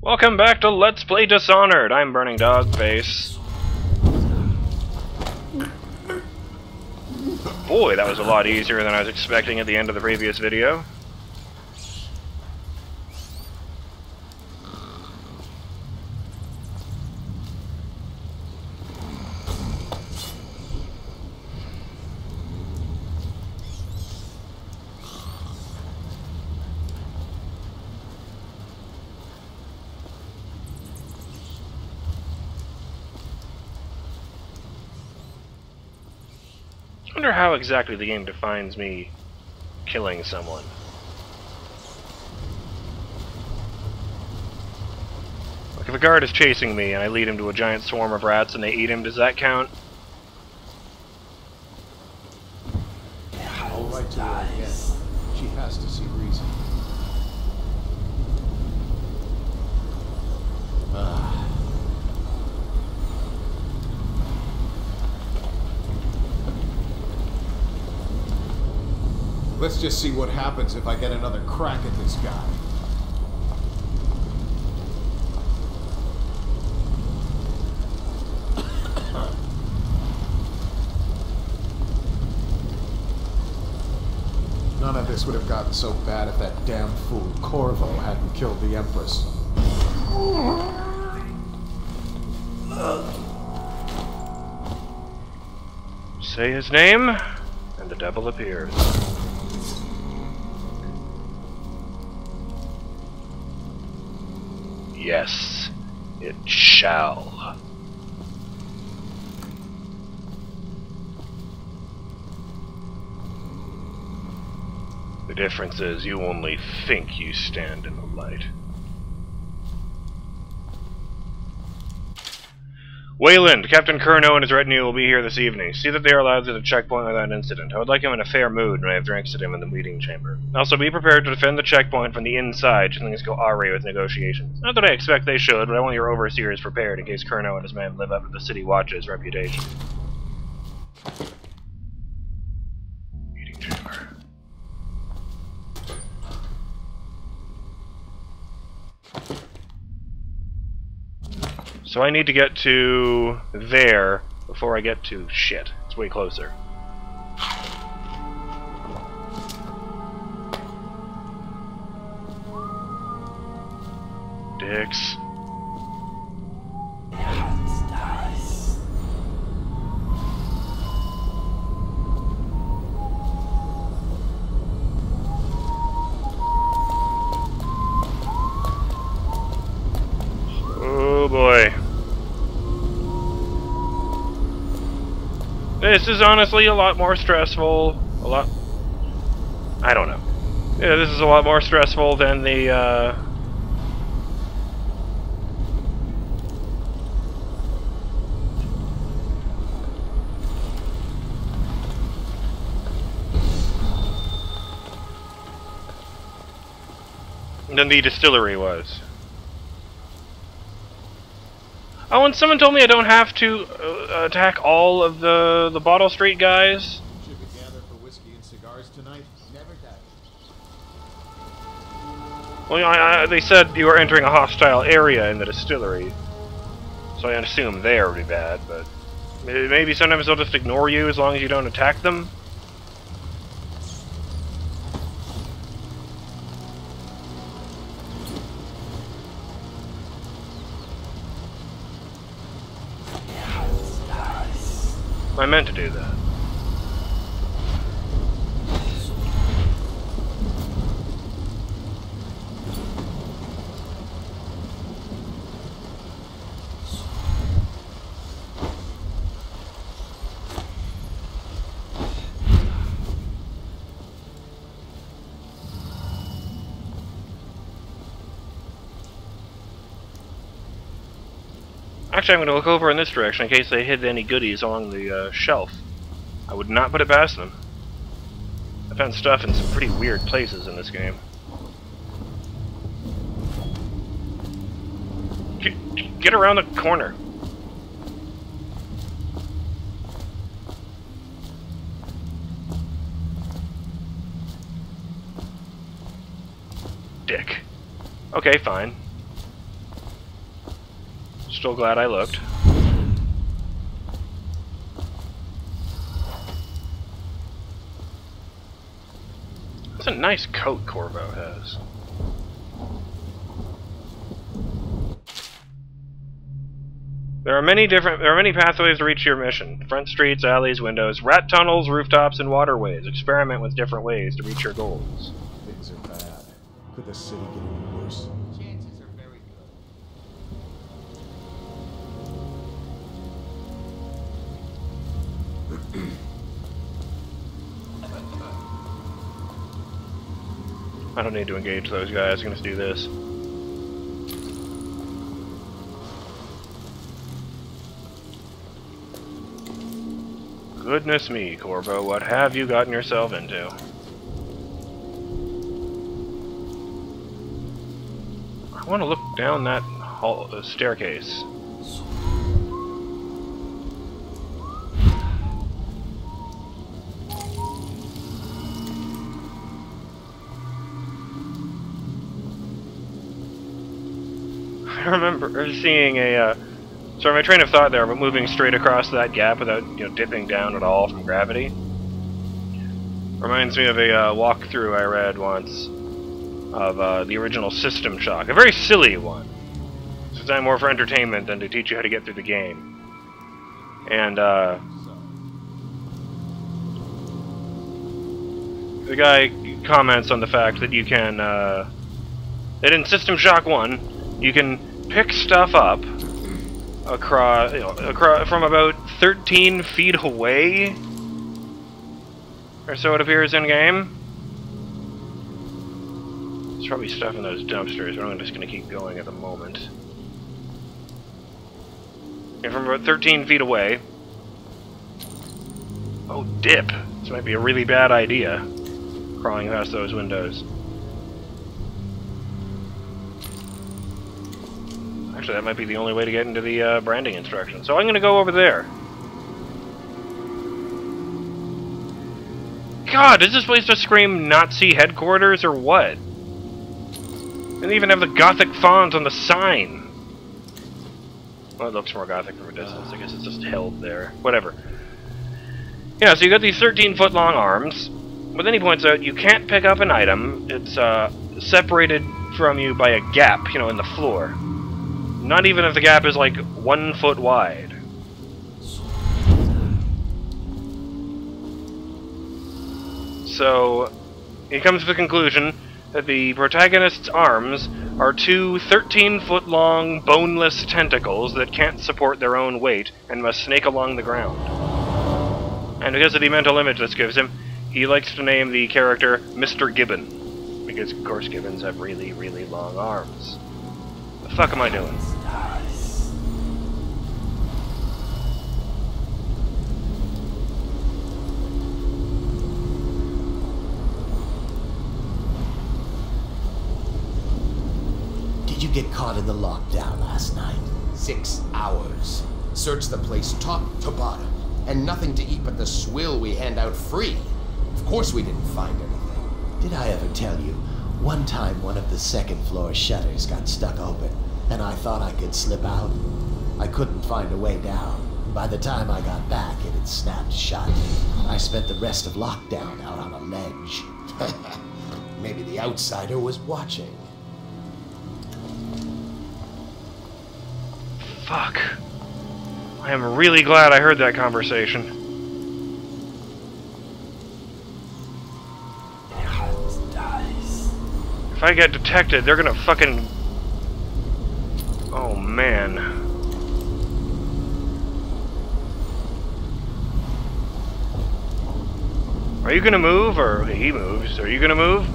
Welcome back to Let's Play Dishonored! I'm BurningDogFace. Boy, that was a lot easier than I was expecting at the end of the previous video. I wonder how exactly the game defines me killing someone. Like if a guard is chasing me and I lead him to a giant swarm of rats and they eat him, does that count? I'll write to her again. She has to see reason. Let's just see what happens if I get another crack at this guy. None of this would have gotten so bad if that damn fool Corvo hadn't killed the Empress. Say his name, and the devil appears. Yes, it shall. The difference is you only think you stand in the light. Wayland, Captain Curnow and his retinue will be here this evening. See that they are allowed to the checkpoint without incident. I would like him in a fair mood when I have drinks at him in the meeting chamber. Also, be prepared to defend the checkpoint from the inside should things go awry with negotiations. Not that I expect they should, but I want your overseers prepared in case Curnow and his men live up to the City Watch's reputation. Meeting chamber. So I need to get to there before I get to shit. It's way closer. Dicks. Oh boy. This is honestly a lot more stressful. I don't know. Yeah, this is a lot more stressful than the, than the distillery was. Oh, and someone told me I don't have to attack all of the Bottle Street guys. Should we gather for whiskey and cigars tonight? Never doubt. Well, they said you were entering a hostile area in the distillery, so I assume there would be bad, but maybe sometimes they'll just ignore you as long as you don't attack them. I meant to do that. Actually, I'm going to look over in this direction in case they hid any goodies along the shelf. I would not put it past them. I found stuff in some pretty weird places in this game. Get around the corner. Dick. Okay, fine. Still glad I looked. That's a nice coat Corvo has. There are many pathways to reach your mission. Front streets, alleys, windows, rat tunnels, rooftops, and waterways. Experiment with different ways to reach your goals. Things are bad. Could the city get any worse? Chances are very good. I don't need to engage those guys. I'm gonna do this. Goodness me, Corvo, what have you gotten yourself into? I want to look down that staircase. I remember seeing a sorry, my train of thought there, but moving straight across that gap without, dipping down at all from gravity. Reminds me of a walkthrough I read once of the original System Shock. A very silly one. It's designed more for entertainment than to teach you how to get through the game. And, the guy comments on the fact that you can, that in System Shock 1, you can pick stuff up across from about 13 feet away, or so it appears in game. There's probably stuff in those dumpsters, but I'm just going to keep going at the moment. And from about 13 feet away. Oh, dip! This might be a really bad idea, crawling past those windows. Actually, that might be the only way to get into the branding instructions. So I'm going to go over there. God, does this place just scream Nazi headquarters or what? They even have the Gothic font on the sign. Well, it looks more Gothic from a distance. I guess it's just held there. Whatever. Yeah, so you got these 13-foot long arms. But then he points out you can't pick up an item. It's separated from you by a gap, in the floor. Not even if the gap is like 1 foot wide. So, he comes to the conclusion that the protagonist's arms are two 13-foot-long, boneless tentacles that can't support their own weight and must snake along the ground. And because of the mental image this gives him, he likes to name the character Mr. Gibbon. Because, of course, gibbons have really, really long arms. What the fuck am I doing? Did you get caught in the lockdown last night? 6 hours. Searched the place top to bottom. And nothing to eat but the swill we hand out free. Of course we didn't find anything. Did I ever tell you, one time one of the second-floor shutters got stuck open, and I thought I could slip out? I couldn't find a way down. By the time I got back, it had snapped shut. I spent the rest of lockdown out on a ledge. Maybe the outsider was watching. Fuck. I am really glad I heard that conversation. If I get detected, they're gonna fucking... Oh, man. Are you gonna move, or... Okay, he moves. Are you gonna move?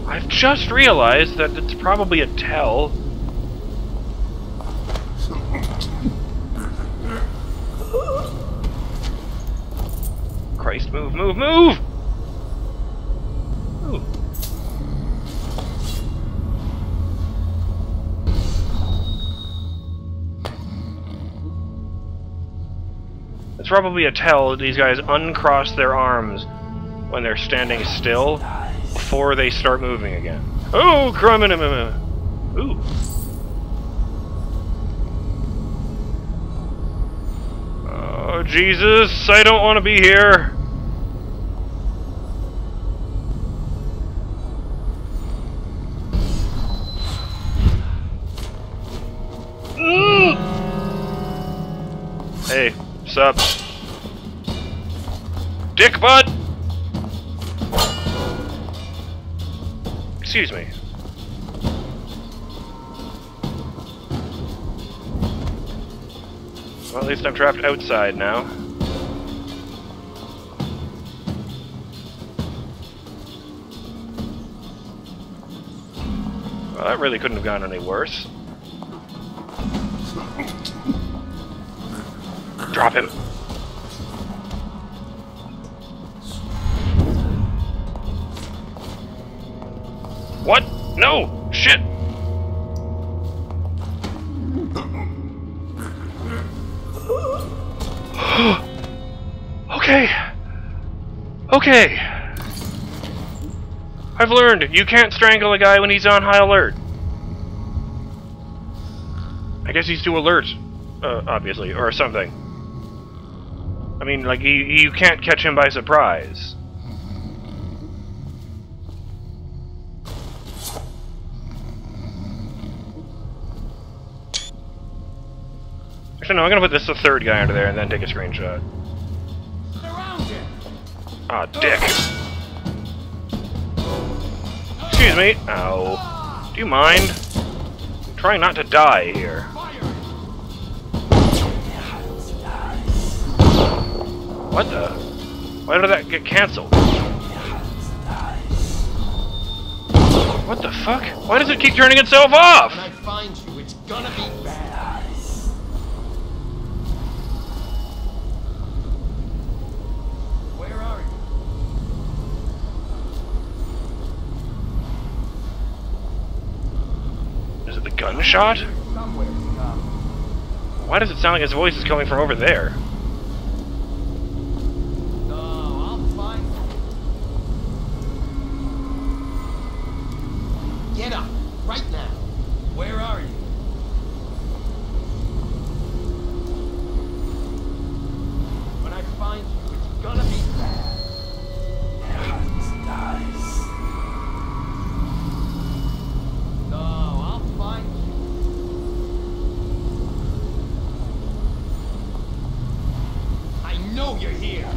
I've just realized that it's probably a tell. Christ, move, move, move! Ooh. It's probably a tell that these guys uncross their arms when they're standing still before they start moving again. Oh, crummin'! Ooh. Oh, Jesus, I don't want to be here. Hey, sup? Dick butt! Excuse me. Well, at least I'm trapped outside now. Well, that really couldn't have gone any worse. Drop him. What? No! Shit! Okay. Okay. I've learned you can't strangle a guy when he's on high alert. I guess he's too alert, obviously, or something. I mean, like, you can't catch him by surprise. Actually, no, I'm gonna put this the third guy under there and then take a screenshot. Aw, dick. Excuse me. Ow. Do you mind? I'm trying not to die here. What the? Why did that get cancelled? What the fuck? Why does it keep turning itself off? When I find you, it's gonna be bad. Where are you? Is it the gunshot? Somewhere. Why does it sound like his voice is coming from over there? Get up, right now. Where are you? When I find you, it's gonna be bad. Dies. No, I'll find you. I know you're here.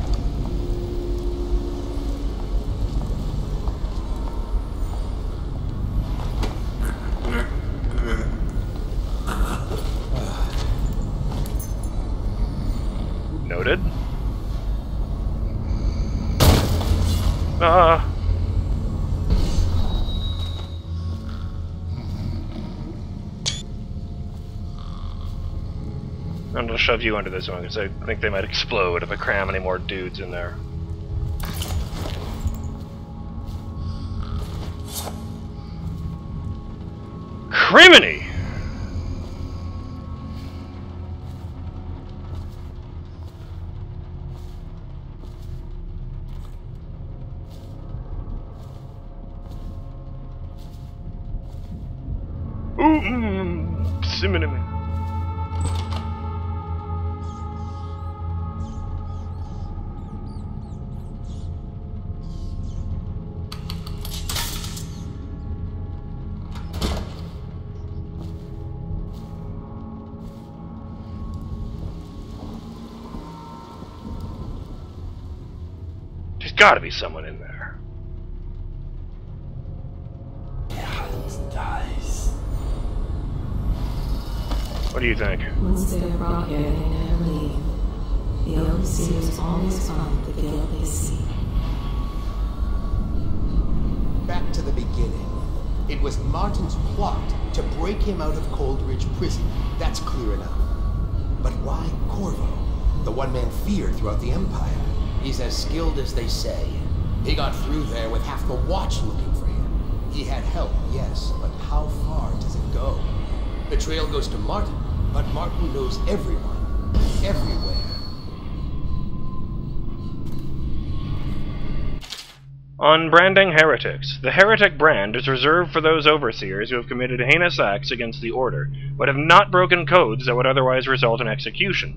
Noted. I'm gonna shove you under this one because I think they might explode if I cram any more dudes in there. Criminy! Cinnamon. There's gotta be someone in there. What do you think? Once they're brought here, they never leave. The Overseers always find the guilt they see. Back to the beginning. It was Martin's plot to break him out of Coldridge Prison. That's clear enough. But why Corvo? The one man feared throughout the Empire. He's as skilled as they say. He got through there with half the watch looking for him. He had help, yes, but how far does it go? The trail goes to Martin, but Martin knows everyone. Everywhere. On branding heretics. The heretic brand is reserved for those overseers who have committed heinous acts against the Order, but have not broken codes that would otherwise result in execution.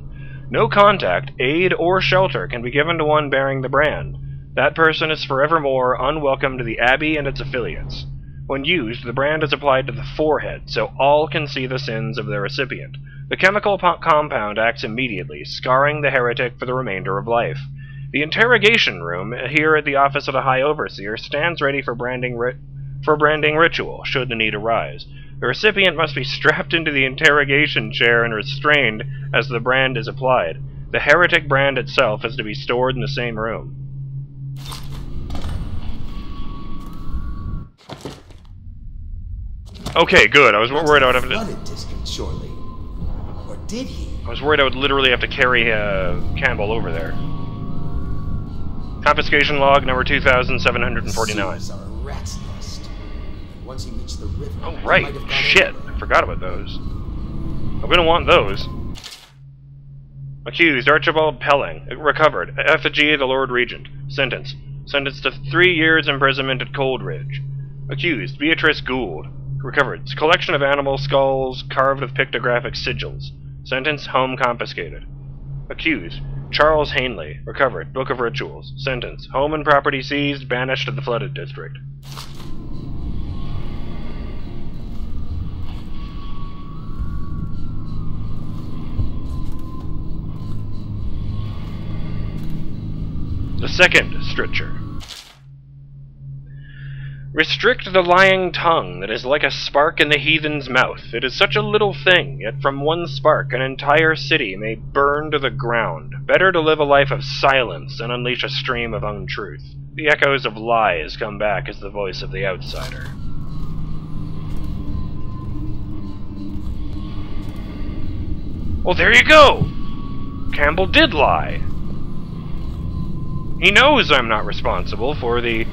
No contact, aid, or shelter can be given to one bearing the brand. That person is forevermore unwelcome to the Abbey and its affiliates. When used, the brand is applied to the forehead, so all can see the sins of their recipient. The chemical compound acts immediately, scarring the heretic for the remainder of life. The interrogation room, here at the office of the High Overseer, stands ready for branding ritual, should the need arise. The recipient must be strapped into the interrogation chair and restrained as the brand is applied. The heretic brand itself is to be stored in the same room. Okay, good. I was worried I would have to... flooded district, surely. Or did he? I was worried I would literally have to carry Campbell over there. Confiscation log number 2749. Sewers are a rat's nest. Once he reached the river, Oh, he right. might have gone Shit. anywhere. I forgot about those. I'm gonna want those. Accused, Archibald Pelling. Recovered. Effigy of the Lord Regent. Sentence. Sentenced to 3 years imprisonment at Coldridge. Accused, Beatrice Gould. Recovered. Collection of animal skulls carved with pictographic sigils. Sentence, home confiscated. Accused, Charles Hanley. Recovered. Book of Rituals. Sentence, home and property seized, banished to the flooded district. The second stricture. Restrict the lying tongue that is like a spark in the heathen's mouth. It is such a little thing, yet from one spark an entire city may burn to the ground. Better to live a life of silence and unleash a stream of untruth. The echoes of lies come back as the voice of the outsider. Well, there you go! Campbell did lie. He knows I'm not responsible for the,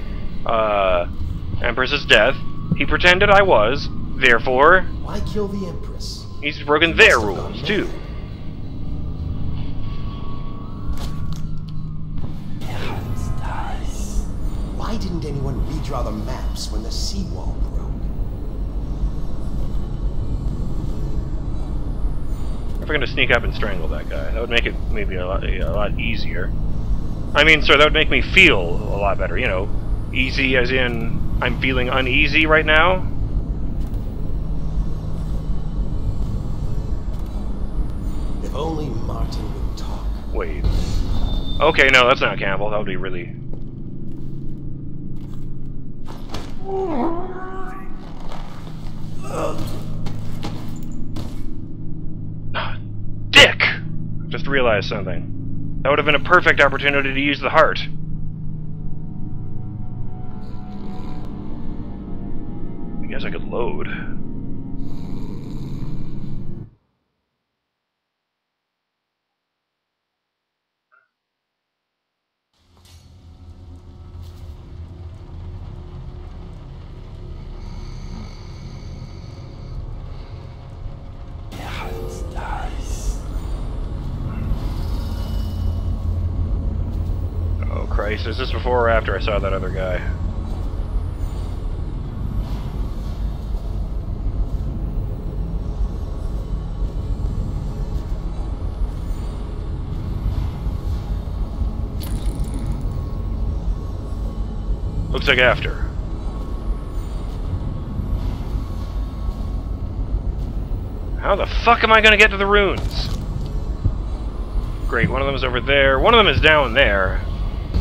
Empress's death. He pretended I was. Therefore, Why kill the Empress? he's broken their rules, too. Why didn't anyone redraw the maps when the seawall broke? If we're gonna sneak up and strangle that guy, that would make it maybe a lot easier. I mean, sir, that would make me feel a lot better, you know. Easy as in, I'm feeling uneasy right now. If only Martin would talk. Wait. Okay, no, that's not Campbell. That would be really... Dick! Just realized something. That would have been a perfect opportunity to use the heart. I guess I could load. Oh Christ, is this before or after I saw that other guy? Looks like after. How the fuck am I gonna get to the runes? Great, one of them is over there. One of them is down there.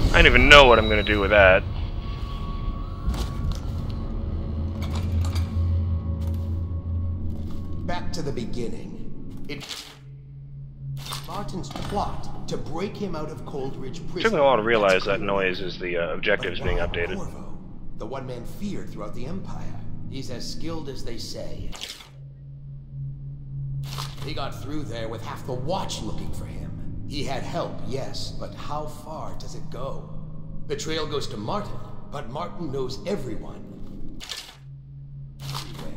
I don't even know what I'm gonna do with that. Back to the beginning. Martin's plot to break him out of Coldridge prison. It took me a while to realize that noise is the objectives being updated. Corvo, the one man feared throughout the Empire. He's as skilled as they say. He got through there with half the watch looking for him. He had help, yes, but how far does it go? The trail goes to Martin, but Martin knows everyone. Everywhere.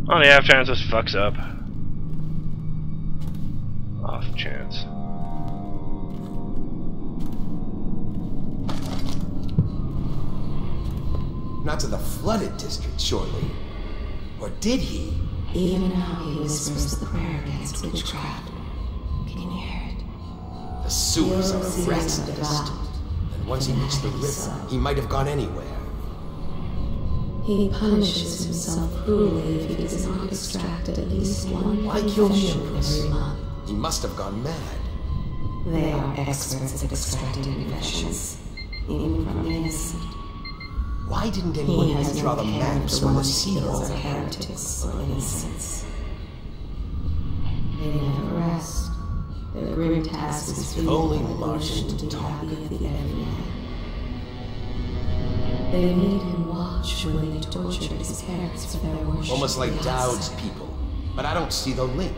On the off chance this fucks up. off chance. Not to the flooded district, surely. Or did he? Even now he whispers the prayer against witchcraft. Can you hear it? The sewers are a rat's nest. And once he reached the river, he might have gone anywhere. He punishes himself cruelly if he does not extract at least one Why kill the confession Empress? every month. He must have gone mad. They are experts at extracting confessions, even from the innocent. Why didn't He anyone has redraw the no care maps for when the one's sea kills rolled? are heretics or innocents. They never rest. Their grim task is If only fueled by the Martian wish to would be talk. happy of the everyman. They made him watch when they tortured his parents for their worship. Almost like of the Dowd's outsider. people. But I don't see the link.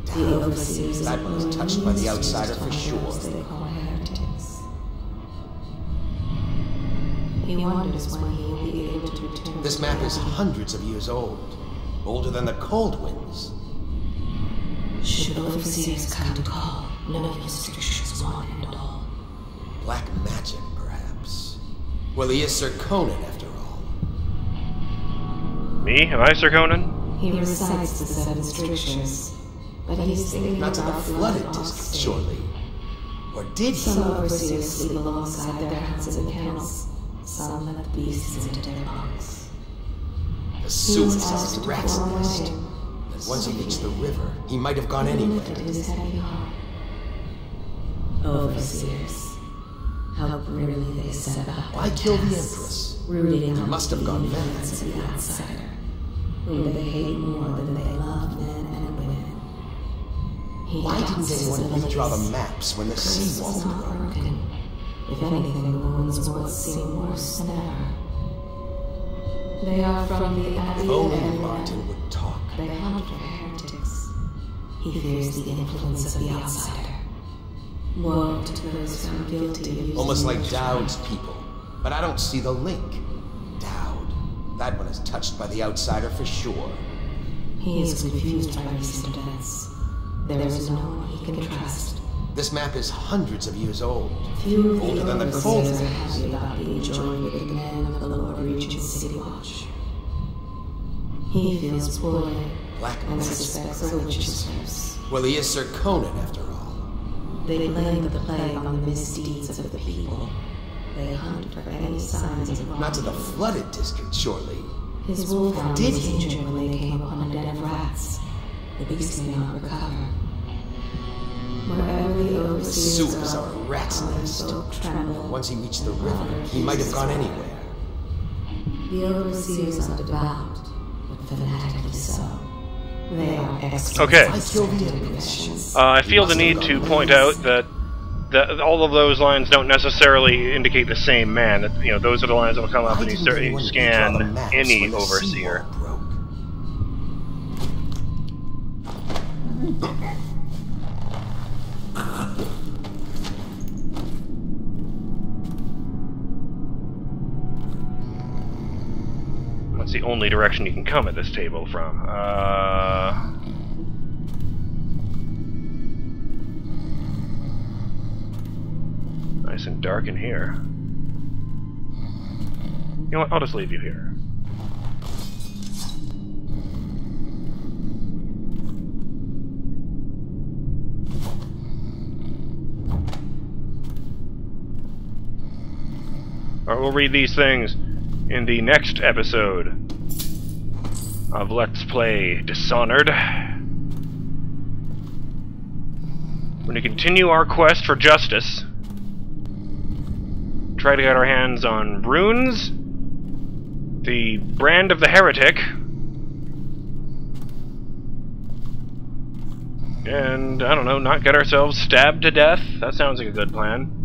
The Dowd. overseers That of one is Burning touched by the Ministries outsider for taught sure. those they call heretics. He wonders when he will be able to return. This to map is reality. hundreds of years old. Older than the cold winds. Should overseers come to call, no restrictions, one and all. Black magic, perhaps. Well, he is Sir Conan, after all. Me? Am I Sir Conan? He recites the seven strictures, but he's thinking Not to the about flooded blood district, off surely. Or did he? Some overseers sleep alongside their hounds in the kennels. Some let the beasts into their bunks. The He sewers was asked are a to rat's perform a nest. wedding. And once he reached the river, he might have gone He anywhere. lifted his heavy heart. Overseers. How grimly they set about Why their kill the tasks, Empress? rooting out must have the gone mad. influence of the outsider, whom they hate more than they love men and women. Why didn't anyone redraw the maps when the Curse sea was wall not broke? broken. If anything, the wounds once seem worse than ever. They are from the Abbey If of only Everyman. Martin would talk. They hunt for heretics. He fears the influence of the outsider. Woe to those found guilty of using Almost like witchcraft. Dowd's people. But I don't see the link. Dowd. That one is touched by the outsider for sure. He is confused by recent events. There is no one he can trust. This map is hundreds of years old. Few of Older the than the cold overseers are winds. happy about being joined with the men of the Lord Regent's City Watch. He feels poorly Black and magic. suspects a witch's curse. Well, he is Sir Conan, after all. They blame the plague on the misdeeds of the people. They hunt for any signs of wrong. Not to the flooded district, surely. His wolfhound Did was he? injured when they came upon a den of rats. The beast may not recover. Wherever the overseers sewers go, are a rat's their nest. folk tremble. Once he reached the river, he might have gone anywhere. The overseers are devout, but fanatically so. They are experts Okay. at extracting confessions. I feel the need to point out that all of those lines don't necessarily indicate the same man. That, you know, those are the lines that will come up Why when you didn't start anyone redraw the scan maps any when the sea overseer. wall broke? That's the only direction you can come at this table from. Nice and dark in here. You know what? I'll just leave you here. Alright, we'll read these things in the next episode of Let's Play Dishonored. We're going to continue our quest for justice. Try to get our hands on runes, the brand of the heretic, and, I don't know, not get ourselves stabbed to death. That sounds like a good plan.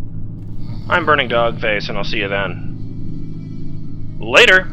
I'm BurningDogFace, and I'll see you then. Later!